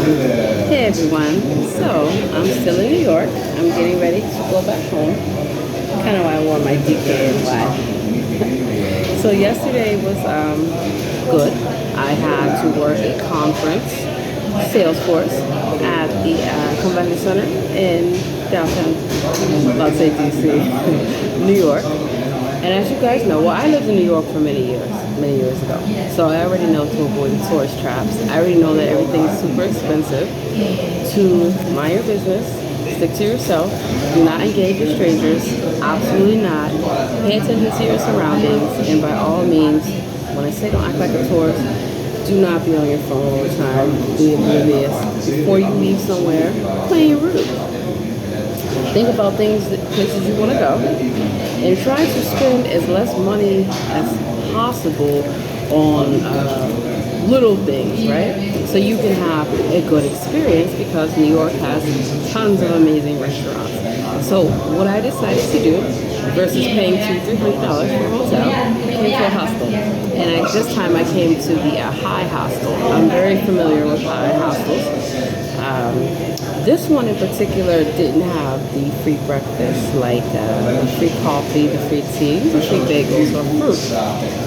Hey everyone, so I'm still in New York. I'm getting ready to go back home. Kind of why I wore my DK and why. So yesterday was good. I had to work a conference, Salesforce, at the convention center in downtown, let's say DC, New York. And as you guys know, well, I lived in New York for many years ago. So I already know to avoid the tourist traps. I already know that everything's super expensive. To mind your business, stick to yourself, do not engage with strangers, absolutely not. Pay attention to your surroundings, and by all means, when I say don't act like a tourist, do not be on your phone all the time, be oblivious. Before you leave somewhere, play your route. Think about places you want to go, and try to spend as less money as possible on little things, right? So you can have a good experience because New York has tons of amazing restaurants. So what I decided to do, versus paying $200-300 for a hotel, I came to a hostel. And at this time I came to the HI Hostel. I'm very familiar with HI Hostels. This one in particular didn't have the free breakfast, like the free coffee, the free tea, the free bagels or fruit,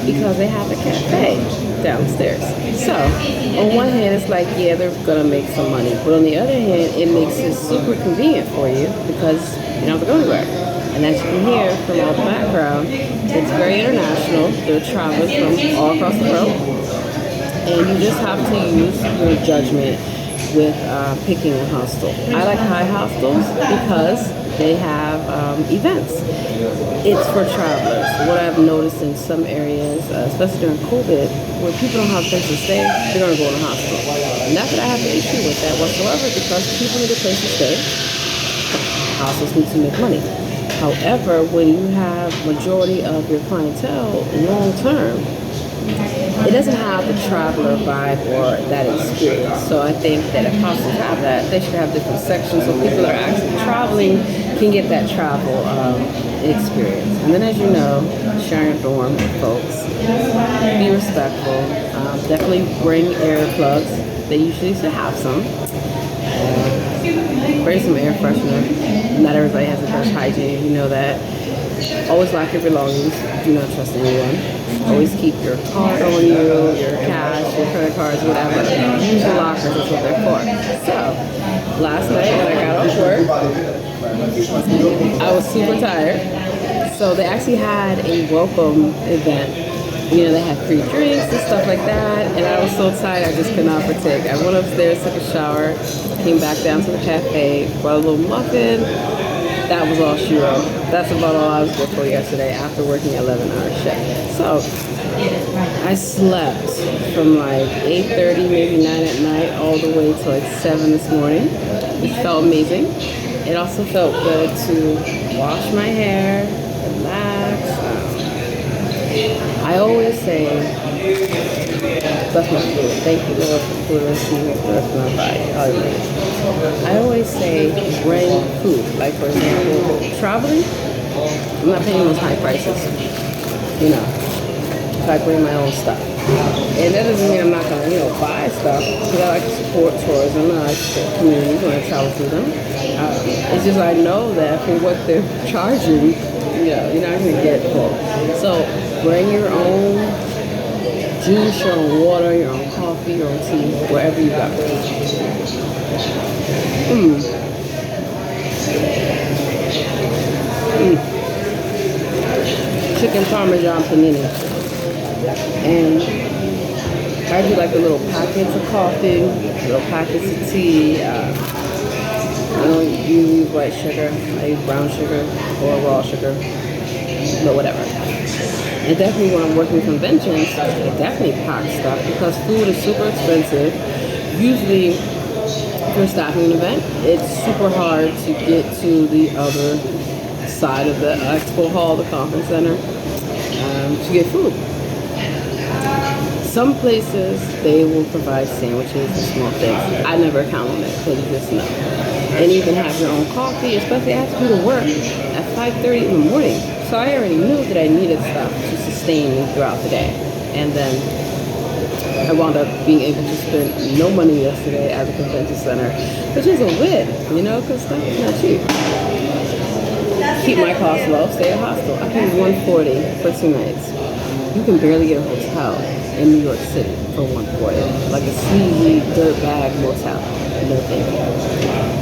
because they have a cafe downstairs. So on one hand, it's like, yeah, they're gonna make some money, but on the other hand, it makes it super convenient for you because you don't have to go anywhere. And as you can hear from all the background, it's very international. There are travelers from all across the world, and you just have to use your judgment with picking a hostel. I like high hostels because they have events. It's for travelers. What I've noticed in some areas, especially during COVID, where people don't have a place to stay, they're going to go in a hostel. Not that I have an issue with that whatsoever, because people need a place to stay. Hostels need to make money. However, when you have majority of your clientele long term, it doesn't have the traveler vibe or that experience. So I think that if hostels have that, they should have different sections so people that are actually traveling can get that travel experience. And then, as you know, sharing a dorm with folks, be respectful. Definitely bring earplugs. They usually should have some. Bring some air freshener. Not everybody has the best hygiene, you know that. Always lock your belongings. Do not trust anyone. Always keep your card on you, your cash, your credit cards, whatever. Use your lockers, that's what they're for. So, last night when I got off work, I was super tired. So they actually had a welcome event. You know, they had free drinks and stuff like that. And I was so tired, I just could not partake. I went upstairs, took a shower, came back down to the cafe, brought a little muffin. That was all she wrote. That's about all I was good for yesterday after working 11-hour shift. So I slept from like 8:30, maybe 9 at night, all the way till like 7 this morning, which felt amazing. It also felt good to wash my hair, relax. I always say, that's my food. Thank you, Lord, for food and receiving for the rest of my body. Hallelujah. I always say, bring food. Like, for example, traveling, I'm not paying those high prices. You know, if I bring my own stuff. And that doesn't mean I'm not going to, buy stuff. Because I like to support tourism. I like to support communities when I travel through them. It's just I know that for what they're charging, you're not going to get full. So bring your own juice, your own water, your own coffee, your own tea, wherever you go. Chicken Parmesan panini. And I do like the little packets of coffee, little packets of tea. I don't use white sugar. I use brown sugar or raw sugar, but whatever. And definitely when I'm working conventions, I definitely pack stuff because food is super expensive. Usually, if you're staffing an event, it's super hard to get to the other side of the expo hall, the conference center, to get food. Some places, they will provide sandwiches and small things. I never count on it because you just know. And even have your own coffee, especially I have to go to work at 5:30 in the morning. So I already knew that I needed stuff to sustain me throughout the day. And then I wound up being able to spend no money yesterday at the convention center, which is a win, you know, because stuff is not cheap. Keep my costs low, stay at a hostel. I paid $140 for 2 nights. You can barely get a hotel in New York City for $140, like a sleazy dirtbag motel. No thank you.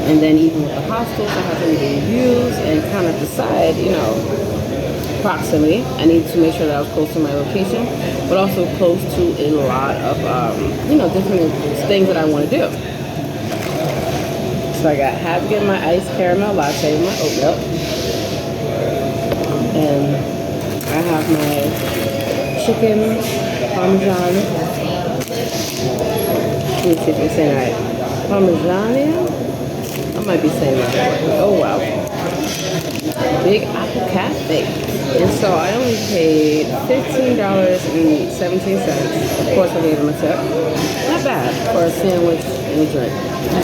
And then even with the hostels, I have to read the reviews and kind of decide, you know, proximity. I need to make sure that I was close to my location, but also close to a lot of, you know, different things that I want to do. So I had to get my iced caramel latte with my oat milk. And I have my chicken parmesan. Let me see if I'm saying right. Parmesan. I might be saying that. Oh wow. Big Apple Cafe. And so I only paid $15.17. Of course, I gave them a tip. Not bad for a sandwich and a drink.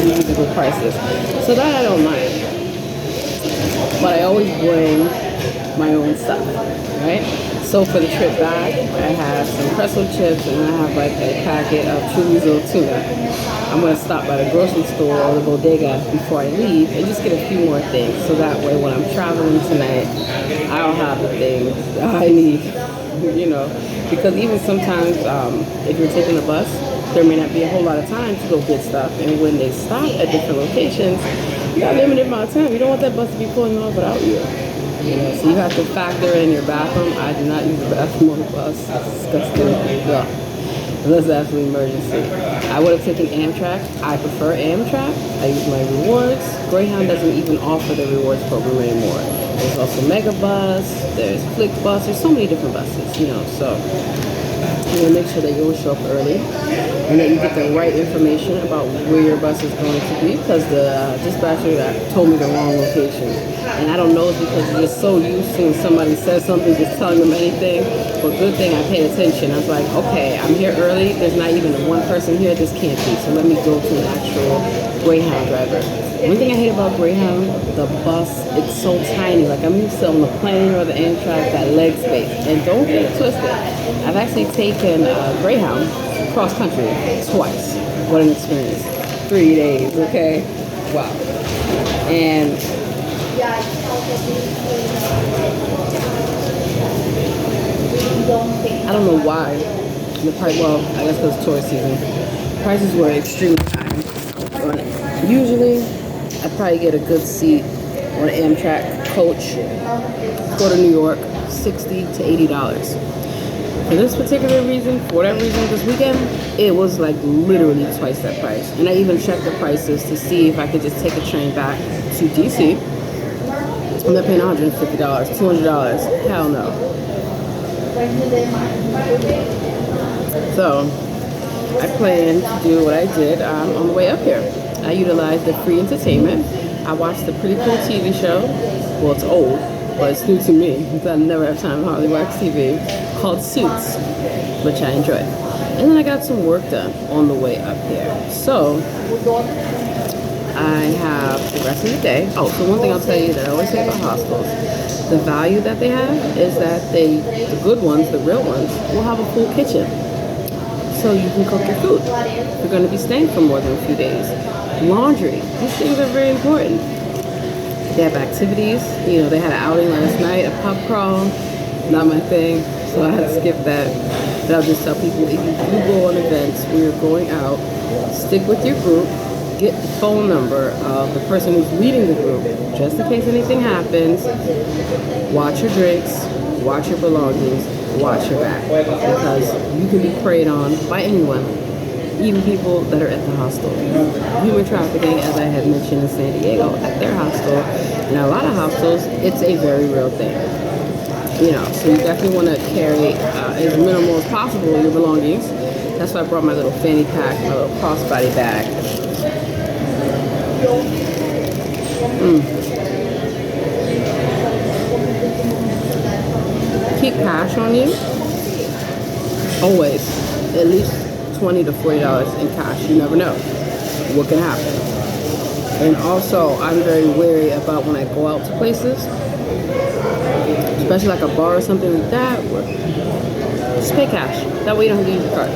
Reasonable prices. So that I don't mind. But I always bring my own stuff, right? So for the trip back, I have some pretzel chips and I have like a packet of chorizo tuna. I'm going to stop by the grocery store or the bodega before I leave and just get a few more things. So that way when I'm traveling tonight, I'll have the things that I need, you know. Because even sometimes if you're taking a bus, there may not be a whole lot of time to go get stuff. And when they stop at different locations, you got a limited amount of time. You don't want that bus to be pulling off without you. You know, so you have to factor in your bathroom. I do not use the bathroom on the bus. It's disgusting. Ugh. Unless that's an emergency. I would have taken Amtrak. I prefer Amtrak. I use my rewards. Greyhound doesn't even offer the rewards program anymore. There's also Megabus. There's Flixbus. There's so many different buses, you know. So you want to make sure that you always show up early and that you get the right information about where your bus is going to be, because the dispatcher told me the wrong location. And I don't know if it's because you're just so used to when somebody says something, just telling them anything. But good thing I paid attention. I was like, okay, I'm here early. There's not even one person here. This can't be. So let me go to an actual Greyhound driver. One thing I hate about Greyhound, the bus, it's so tiny. Like I'm used to on the plane or the Amtrak, that leg space. And don't get it twisted. I've actually taken Greyhound cross country twice. What an experience. 3 days, okay? Wow. And I don't know why the price, well, I guess because it's tourist season, prices were extremely high. Usually, I probably get a good seat on an Amtrak coach, go to New York, $60 to $80. For this particular reason, for whatever reason, this weekend, it was like literally twice that price. And I even checked the prices to see if I could just take a train back to DC. I'm not paying $150, $200. Hell no. So, I plan to do what I did on the way up here. I utilized the free entertainment. I watched a pretty cool TV show. Well, it's old, but it's new to me because I never have time to hardly watch TV, called Suits, which I enjoyed. And then I got some work done on the way up here. So, I have the rest of the day. Oh, so one thing I'll tell you that I always say about hostels, the value that they have is that the good ones, the real ones, will have a full kitchen. So you can cook your food. You're going to be staying for more than a few days. Laundry. These things are very important. They have activities. You know, they had an outing last night, a pub crawl. Not my thing, so I had to skip that. But I'll just tell people, if you do go on events where you're going out, stick with your group. Get the phone number of the person who's leading the group, just in case anything happens. Watch your drinks, watch your belongings, watch your back, because you can be preyed on by anyone, even people that are at the hostel. Human trafficking, as I had mentioned in San Diego, at their hostel, and a lot of hostels, it's a very real thing. You know, so you definitely want to carry as minimal as possible your belongings. That's why I brought my little fanny pack, my little crossbody bag. Keep cash on you. Always. At least $20 to $40 in cash. You never know what can happen. And also, I'm very wary about when I go out to places, especially like a bar or something like that, just pay cash. That way you don't have to use your card.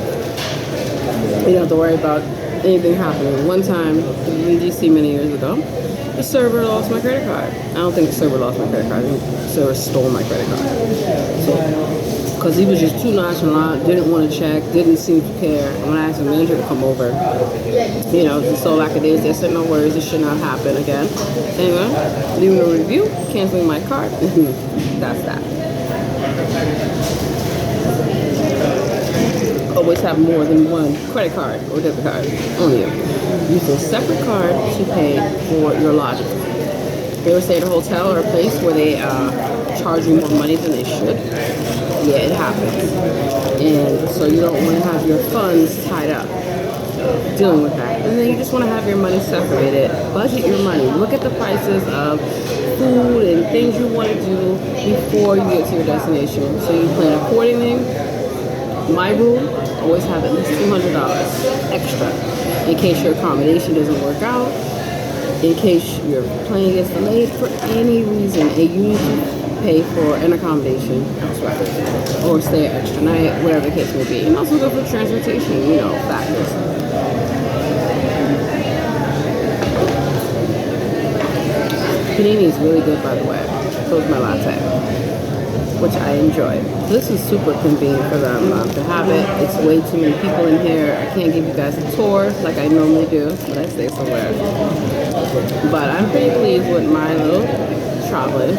You don't have to worry about anything happening. One time in DC many years ago, the server lost my credit card. I don't think the server lost my credit card. I think the server stole my credit card. So, because he was just too nonchalant, didn't want to check, didn't seem to care. And when I asked the manager to come over, just so lackadaisical, they said, no worries, this should not happen again. Anyway, leaving a review, canceling my card. That's that. Always have more than one credit card or debit card on you. Use a separate card to pay for your lodging. You ever stay at a hotel or a place where they charge you more money than they should? Yeah, it happens. And so you don't want to have your funds tied up dealing with that. And then you just want to have your money separated. Budget your money. Look at the prices of food and things you want to do before you get to your destination. So you plan accordingly. My rule, always have at least $200 extra in case your accommodation doesn't work out, in case your plane gets delayed for any reason, and you need to pay for an accommodation elsewhere or stay an extra night, whatever the case may be. And also go for transportation, factors. Panini is really good, by the way. So is my latte, which I enjoy. This is super convenient for them to have it. It's way too many people in here. I can't give you guys a tour like I normally do, but I stay somewhere. But I'm pretty pleased with my little traveling.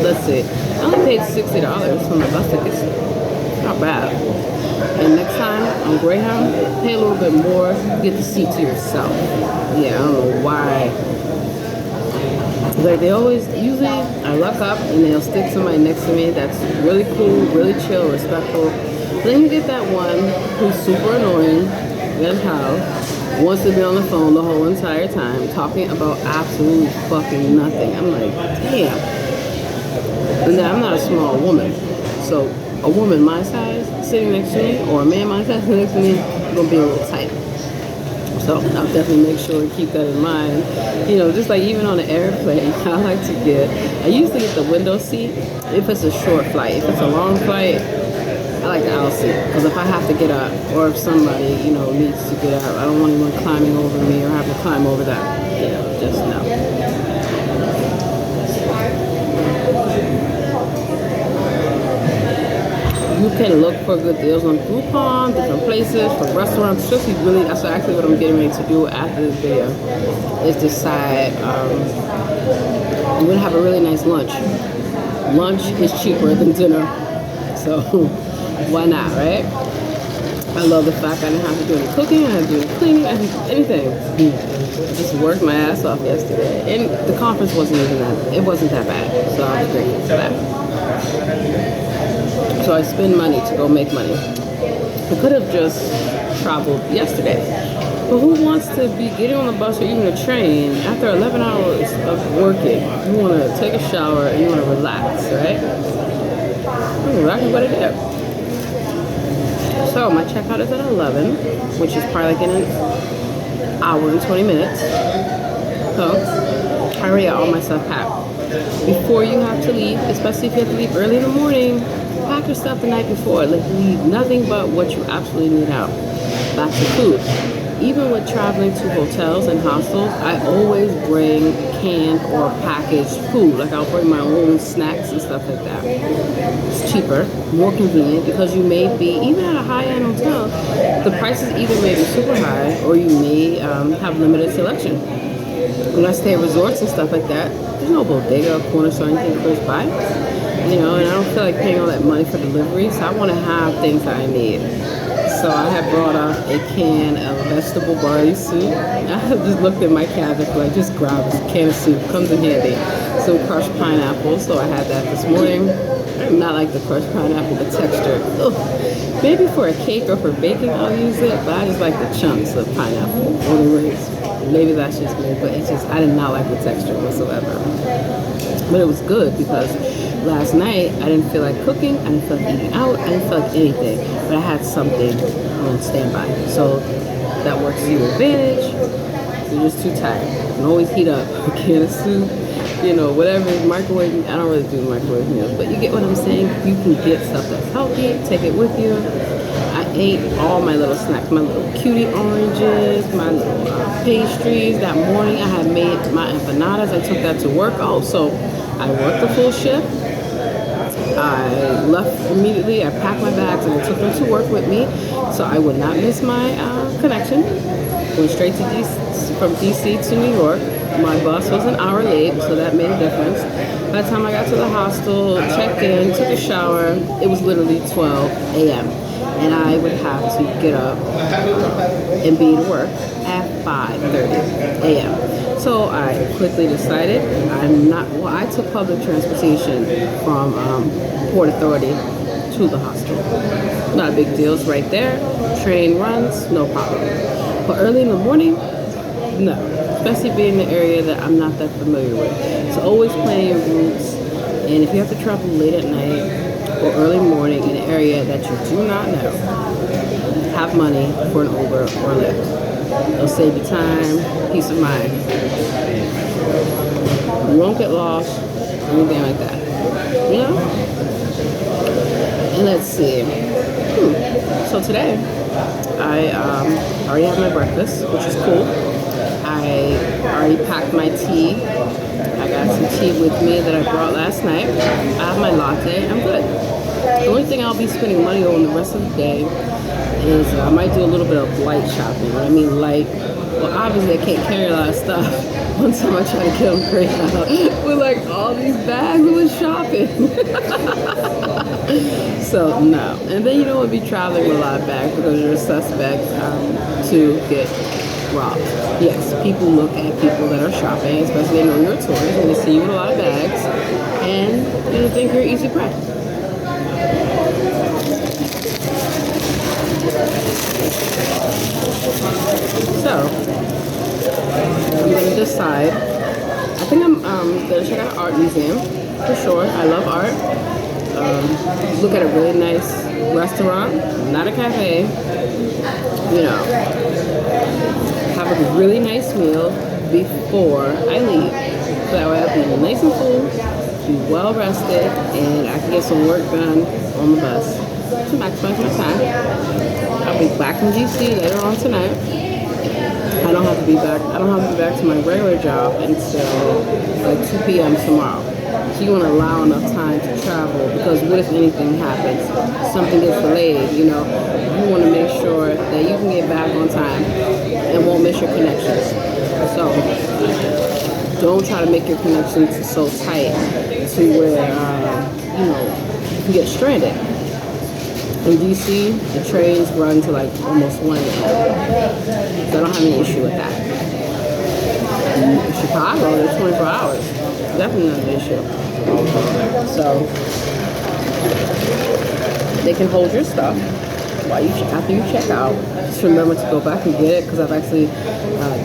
Let's see. I only paid $60 for my bus tickets. Not bad. And next time on Greyhound, pay a little bit more, get the seat to yourself. Yeah, I don't know why. Like they always, usually I luck up and they'll stick somebody next to me that's really cool, really chill, respectful. Then you get that one who's super annoying, as hell, wants to be on the phone the whole entire time, talking about absolutely fucking nothing. I'm like, damn. And then I'm not a small woman, so a woman my size sitting next to me, or a man my size sitting next to me, is gonna be a little tight. So I'll definitely make sure to keep that in mind. Just like even on an airplane, I like to I usually get the window seat if it's a short flight. If it's a long flight, I like the aisle seat. Because if I have to get up, or if somebody, needs to get up, I don't want anyone climbing over me or have to climb over them. Just no. You can look for good deals on Groupon, different places, from restaurants. Especially that's actually what I'm getting ready to do after this video, is decide I'm going to have a really nice lunch. Lunch is cheaper than dinner, so why not, right? I love the fact I didn't have to do any cooking, I didn't have to do any cleaning, I didn't do anything. I just worked my ass off yesterday, and the conference wasn't that bad, so I was grateful for that. So I spend money to go make money. I could have just traveled yesterday. But who wants to be getting on the bus or even a train after 11 hours of working? You want to take a shower and you want to relax, right? That's exactly what I did. So my checkout is at 11, which is probably like in an hour and 20 minutes. So I already got all my stuff packed. Before you have to leave, especially if you have to leave early in the morning, pack your stuff the night before. Like, leave nothing but what you absolutely need out. Back to food. Even with traveling to hotels and hostels, I always bring canned or packaged food. Like, I'll bring my own snacks and stuff like that. It's cheaper, more convenient, because you may be, even at a high-end hotel, the prices either may be super high or you may have limited selection. When I stay at resorts and stuff like that, there's no bodega or corner store or anything close by. And I don't feel like paying all that money for delivery, so I want to have things that I need. So I have brought up a can of vegetable barley soup. I just looked at my cabinet, like, just grab a can of soup, comes in handy. Some crushed pineapple, so I had that this morning. I do not like the crushed pineapple, the texture. Ugh. Maybe for a cake or for baking I'll use it, but I just like the chunks of pineapple or the rings. Maybe that's just me, but I did not like the texture whatsoever. But it was good because last night I didn't feel like cooking, I didn't feel like eating out, I didn't feel like anything, but I had something on standby. So that works to your advantage. You're just too tired. You can always heat up a can of soup, whatever, microwave. I don't really do microwave meals, but you get what I'm saying. You can get stuff that's healthy, take it with you. ate all my little snacks, my little cutie oranges, my little pastries. That morning I had made my empanadas. I took that to work. Oh, so I worked the full shift. I left immediately. I packed my bags and I took them to work with me, so I would not miss my connection. Went straight to from DC to New York. My bus was an hour late, so that made a difference. By the time I got to the hostel, checked in, took a shower, it was literally 12 a.m. And I would have to get up and be at work at 5:30 a.m. So I quickly decided I took public transportation from Port Authority to the hostel. Not a big deal, it's right there. Train runs, no problem. But early in the morning, no. Especially being in the area that I'm not that familiar with. So always plan your routes. And if you have to travel late at night or early morning in an area that you do not know, have money for an Uber or Lyft. It'll save you time, peace of mind. You won't get lost, anything like that. You know? And let's see. So today, I already had my breakfast, which is cool. I already packed my tea. I got some tea with me that I brought last night. I have my latte. I'm good. The only thing I'll be spending money on the rest of the day is I might do a little bit of light shopping. When I mean light, well, obviously I can't carry a lot of stuff. One time I tried to get them great out with like all these bags with shopping. So no. And then you don't want to be traveling with a lot of bags because you're a suspect to get robbed. Yes, people look at people that are shopping, especially they know you're a tourist, and they see you with a lot of bags, and they think you're easy prey. So, I'm going to decide. I think I'm going to check out an art museum, for sure. I love art. Look at a really nice restaurant, not a cafe, you know. Have a really nice meal before I leave. So that way I'll be nice and full, be well rested, and I can get some work done on the bus to maximize my time. I'll be back in DC later on tonight. I don't have to be back to my regular job until like 2 p.m. tomorrow. So you want to allow enough time to travel, because what if anything happens? Something gets delayed, you know. You want to make sure that you can get back on time and won't miss your connections. So don't try to make your connections so tight to where you know, you can get stranded. In DC, the trains run to like almost 1 a.m. So I don't have any issue with that. In Chicago, there's 24 hours. Definitely not an issue. So they can hold your stuff while after you check out. Just remember to go back and get it, because I've actually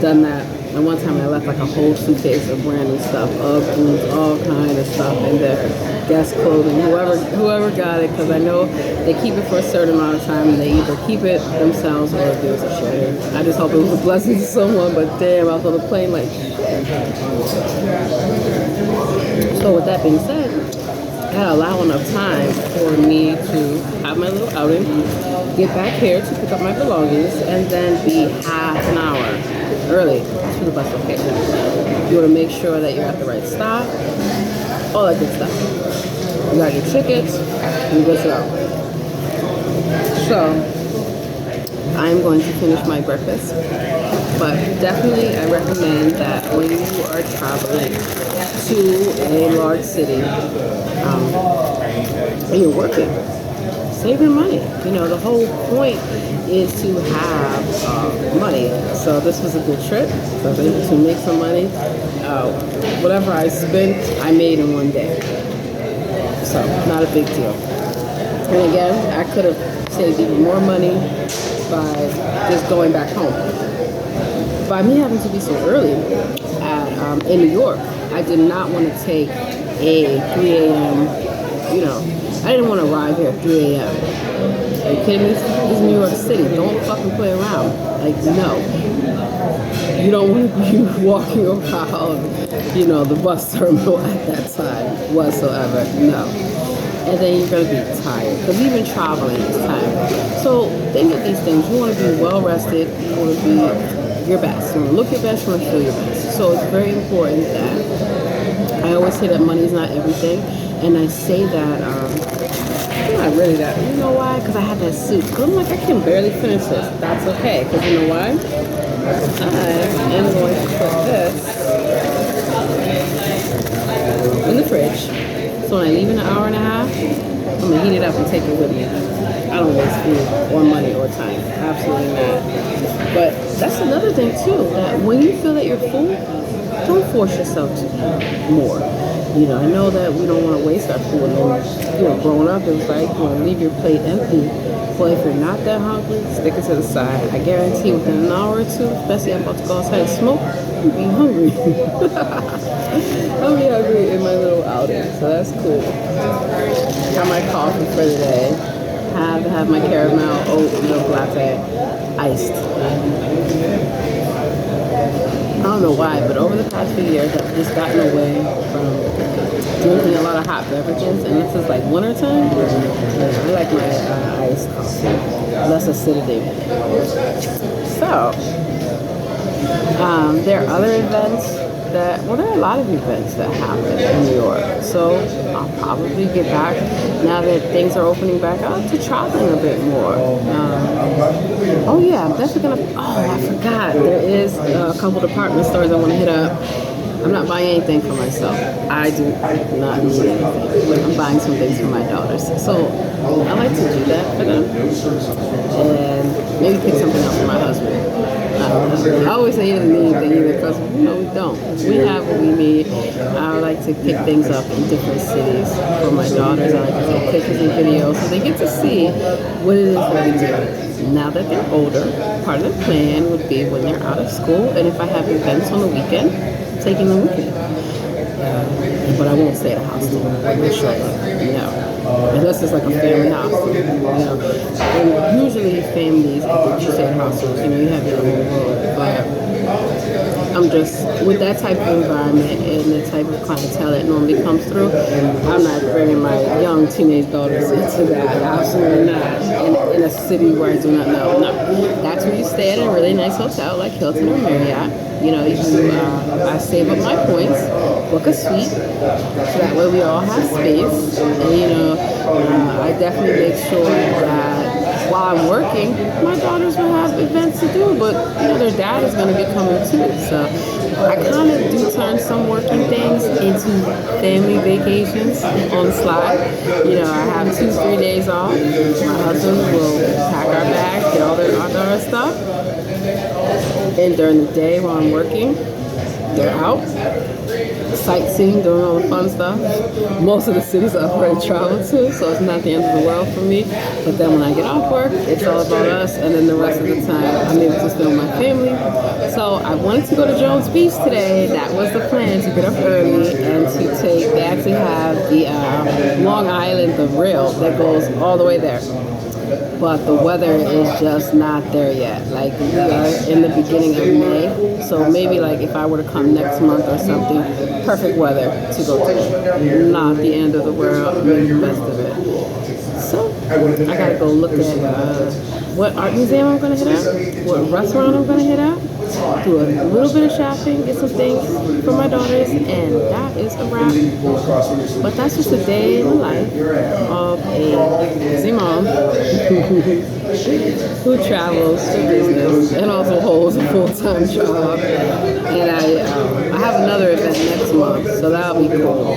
done that. And one time I left like a whole suitcase of brand new stuff, Ugg boots, all kind of stuff in there, guest clothing, whoever got it, because I know they keep it for a certain amount of time, and they either keep it themselves or it goes to share. I just hope it was a blessing to someone, but damn, I was on the plane like. So with that being said, I gotta allow enough time for me to have my little outing, get back here to pick up my belongings, and then be half an hour early to the bus location. You want to make sure that you're at the right stop, all that good stuff. You got your tickets, and you're good to go. So, I'm going to finish my breakfast, but definitely I recommend that when you are traveling to a large city, and you're working, save your money. You know, the whole point is to have money. So this was a good trip. So I was able to make some money. Whatever I spent, I made in one day. So not a big deal. And again, I could have saved even more money by just going back home. By me having to be so early in New York, I did not want to take a 3 a.m., you know, I didn't want to arrive here at 3 a.m. Are you kidding me? This is New York City. Don't fucking play around. Like, no. You don't want to be walking around, you know, the bus terminal at that time whatsoever. No. and then you're going to be tired because even traveling is tiring. So think of these things. You want to be well rested. You want to be your best. You want to look your best. You want to feel your best. So it's very important that I always say that money is not everything, and I say that not really that. You know why? Because I had that suit. Because I'm like, I can barely finish this. That's okay. Because you know why? I am going to put this in the fridge. So when I leave in an hour and a half, I'm going to heat it up and take it with me. I don't waste food or money or time. Absolutely not. But that's another thing too, that when you feel that you're full, don't force yourself to eat more. You know, I know that we don't want to waste our food. And, you know, growing up, it was like, you know, leave your plate empty. But if you're not that hungry, stick it to the side. I guarantee within an hour or two, especially I'm about to go outside and smoke, I'll be hungry. I'll be hungry in my little outing, so that's cool. Got my coffee for the day. Have my caramel oat milk latte iced. I don't know why, but over the past few years, I've just gotten away from drinking a lot of hot beverages, and this is like wintertime. I like my iced coffee, less acidity. So, there are other events that, well, there are a lot of events that happen in New York. So I'll probably get back, now that things are opening back up, to traveling a bit more. Oh yeah, I'm definitely gonna, oh, I forgot. There is a couple department stores I want to hit up. I'm not buying anything for myself. I do not need anything. I'm buying some things for my daughters. So I like to do that for them. And maybe pick something up for my husband. I always say he doesn't need anything either because, you know, we don't. We have what we need. I like to pick things up in different cities for my daughters. I like to take pictures and videos so they get to see what it is that we do. Now that they're older, part of the plan would be when they're out of school, and if I have events on the weekend, taking them with me. But I won't stay at a hostel. I will show up. No. Unless it's like a family hostel. You know. And usually families, I think you stay at hostels, you know, you have your own world. But I'm just, with that type of environment and the type of clientele that normally comes through, I'm not bringing my young teenage daughters into that. Absolutely not. In a city where I do not know. No. That's where you stay at a really nice hotel like Hilton or Marriott. You know, I save up my points, book a suite, so that way we all have space. And, you know, I definitely make sure that while I'm working, my daughters will have events to do, but, you know, their dad is going to be coming too. So I kind of do turn some working things into family vacations on the slide. You know, I have 2-3 days off. My husband will pack our bags, get all our daughter's stuff. And during the day while I'm working, they're out sightseeing, doing all the fun stuff. Most of the cities I've already traveled to, so it's not the end of the world for me. But then when I get off work, it's all about us, and then the rest of the time I'm able to spend with my family. So I wanted to go to Jones Beach today. That was the plan, to get up early and to take, they actually have the Long Island, the rail that goes all the way there. But the weather is just not there yet. Like, we are in the beginning of May, so maybe like if I were to come next month or something, perfect weather to go to. Not the end of the world, make the best of it. So I gotta go look at what art museum I'm gonna hit at, what restaurant I'm gonna hit at, do a little bit of shopping, get some things for my daughters, and that is a wrap. But that's just a day in the life of a busy mom who travels for business and also holds a full-time job. And I have another event next month, so that'll be cool.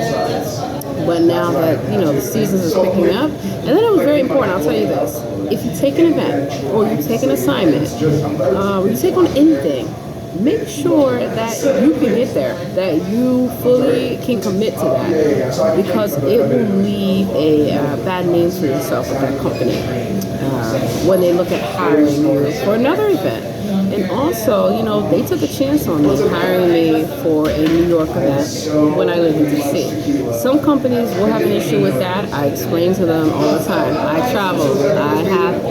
But now that, you know, the seasons is picking up, and then it was very important, I'll tell you this. If you take an event, or you take an assignment, or you take on anything, make sure that you can get there, that you fully can commit to that, because it will leave a bad name for yourself with that company when they look at hiring you for another event. And also, you know, they took a chance on me, hiring me for a New York event when I lived in DC. Some companies will have an issue with that. I explain to them all the time. I travel. I have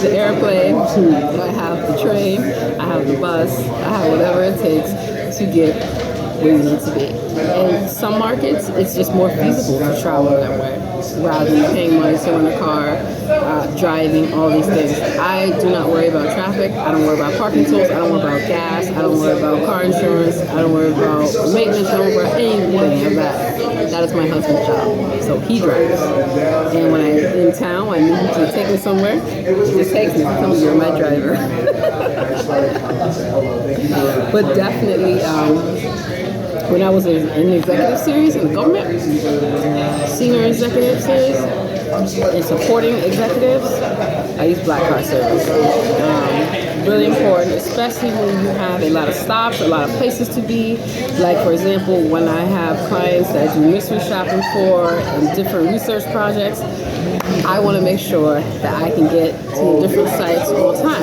the airplane, I have the train, I have the bus, I have whatever it takes to get where you need to be. In some markets, it's just more feasible to travel that way. rather than paying money, to rent a car, driving, all these things. I do not worry about traffic. I don't worry about parking tools. I don't worry about gas. I don't worry about car insurance. I don't worry about maintenance. I don't worry about anything of that. That is my husband's job. So he drives. And when I'm in town, I need him to take me somewhere. He just takes me. He tells me, you're my driver. But definitely, when I was in the executive series in the government, senior executive series, and supporting executives, I use Black Card Service. Really important, especially when you have a lot of stops, a lot of places to be. Like, for example, when I have clients that I do mystery shopping for and different research projects, I want to make sure that I can get to different sites all the time.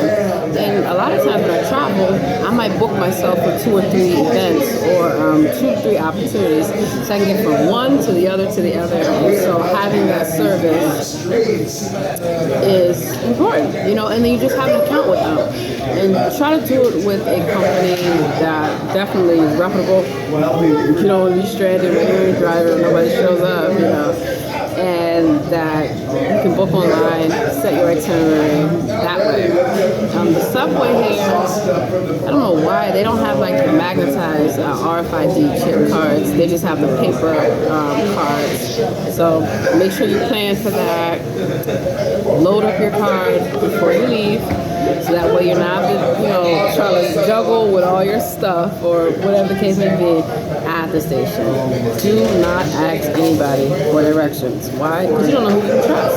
And a lot of times when I travel, I might book myself for 2 or 3 events or 2 or 3 opportunities so I can get from one to the other to the other. And so having that service is important, and then you just have an account with them. And try to do it with a company that definitely is reputable. You don't want to be stranded when you're a driver and nobody shows up, and that you can book online, set your itinerary that way. The subway here, I don't know why, they don't have like the magnetized RFID chip cards. They just have the paper cards. So make sure you plan for that. Load up your card before you leave. So that way you're not, trying to juggle with all your stuff or whatever the case may be at the station. Do not ask anybody for directions. Why? Because you don't know who you can trust.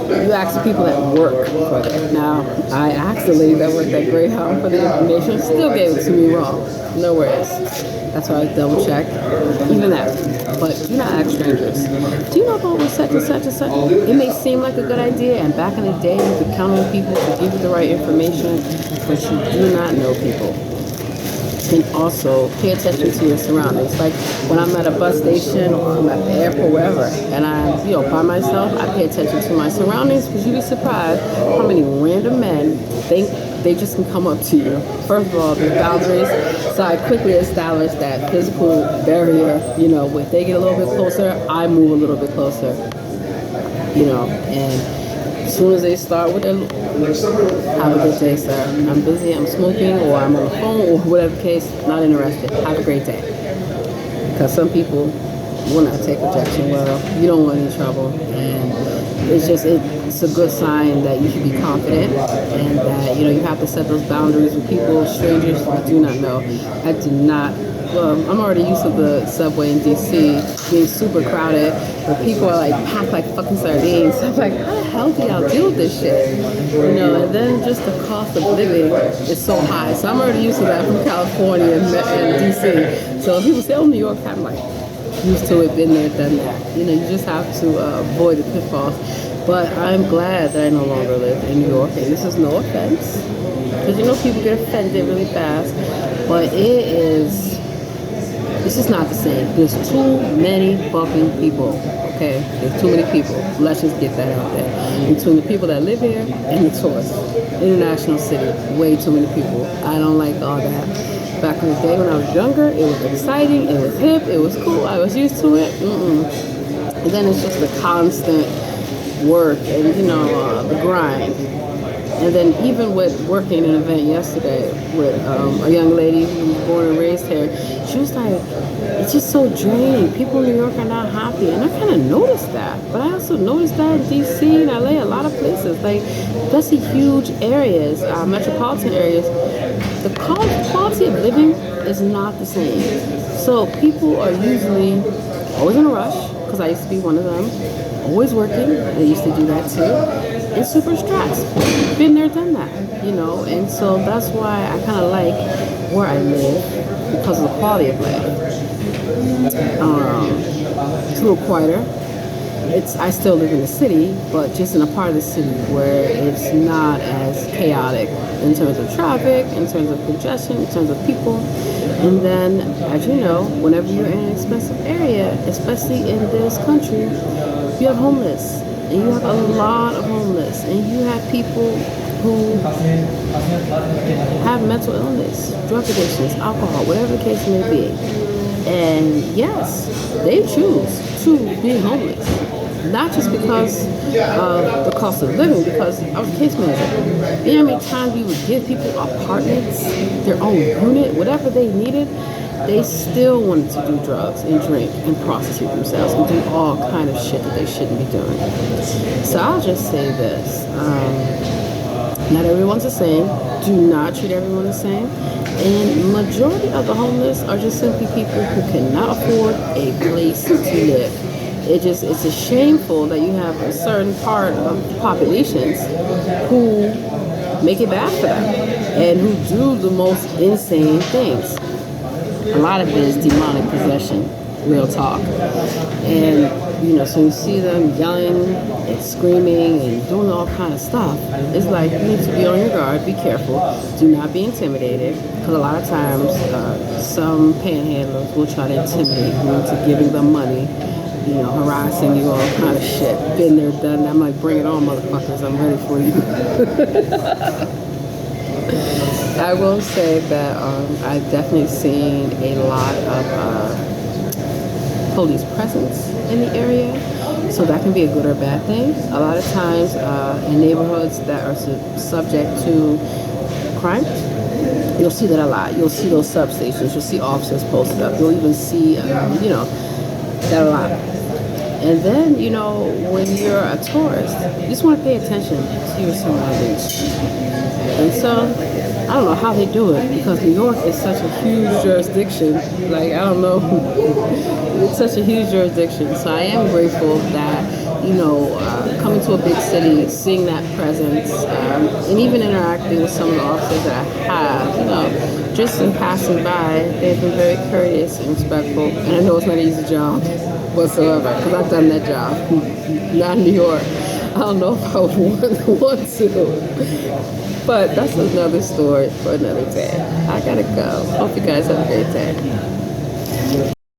You ask the people that work for them. Now, I asked the lady that worked at Greyhound for the information, still gave it to me wrong. No worries. That's why I double check. Even that. But do not ask strangers. Do you know about such and such and such? It may seem like a good idea, and back in the day, you could count on people to give you the right information, but you do not know people. And also pay attention to your surroundings. Like when I'm at a bus station or I'm at the airport, wherever, and I'm by myself, I pay attention to my surroundings, because you'd be surprised how many random men think they just can come up to you. First of all, there's boundaries, so I quickly established that physical barrier. If they get a little bit closer, I move a little bit closer. And as soon as they start with their, have a good day, sir. I'm busy, I'm smoking, or I'm on the phone, or whatever case, not interested. Have a great day. Because some people will not take rejection well. You don't want any trouble. And it's a good sign that you should be confident, and that, you have to set those boundaries with people, strangers you do not know. I do not. I'm already used to the subway in DC being super crowded, where people are packed like fucking sardines. I'm like, how the hell do y'all deal with this shit? And then just the cost of living is so high. So I'm already used to that from California and DC. So people say, oh, New York, I'm used to it, been there, done that. You just have to avoid the pitfalls. But I'm glad that I no longer live in New York, and this is no offense, because people get offended really fast, but it's just not the same. There's too many fucking people, okay? There's too many people. Let's just get that out there. Between the people that live here and the tourists. International city, way too many people. I don't like all that. Back in the day when I was younger, it was exciting, it was hip, it was cool, I was used to it. And then it's just the constant work and, the grind. And then even with working an event yesterday with a young lady who was born and raised here, she was like, it's just so draining. People in New York are not happy. And I kind of noticed that. But I also noticed that in D.C. and L.A., a lot of places, especially huge areas, metropolitan areas, the quality of living is not the same. So people are usually always in a rush, because I used to be one of them, always working. I used to do that too. And super stressed. Been there, done that, and so that's why I kind of like where I live, because of the quality of life. It's a little quieter. I still live in the city, but just in a part of the city where it's not as chaotic in terms of traffic, in terms of congestion, in terms of people. And then, as you know, whenever you're in an expensive area, especially in this country, you have homeless. And you have a lot of homeless, and you have people who have mental illness, drug addictions, alcohol, whatever the case may be. And yes, they choose to be homeless. Not just because of the cost of living, because I was a case manager. You know how many times we would give people apartments, their own unit, whatever they needed, they still wanted to do drugs and drink and prostitute themselves and do all kind of shit that they shouldn't be doing. So I'll just say this. Not everyone's the same. Do not treat everyone the same. And majority of the homeless are just simply people who cannot afford a place to live. It's a shameful that you have a certain part of populations who make it bad for them and who do the most insane things. A lot of it is demonic possession, real talk. And, so you see them yelling and screaming and doing all kind of stuff. It's like, you need to be on your guard, be careful, do not be intimidated, because a lot of times some panhandlers will try to intimidate you into giving them money, harassing you, all kind of shit. Been there, done that. I'm like, bring it on, motherfuckers, I'm ready for you. I will say that I've definitely seen a lot of police presence in the area, so that can be a good or bad thing. A lot of times in neighborhoods that are subject to crime, you'll see that a lot. You'll see those substations, you'll see officers posted up, you'll even see, that a lot. And then, when you're a tourist, you just want to pay attention to your surroundings. And so, I don't know how they do it, because New York is such a huge jurisdiction. Like, I don't know. It's such a huge jurisdiction. So I am grateful that, coming to a big city, seeing that presence, and even interacting with some of the officers that I have, just in passing by, they've been very courteous and respectful. And I know it's not an easy job whatsoever, because I've done that job. Not in New York. I don't know if I would want to. But that's another story for another day. I gotta go. Hope you guys have a great day.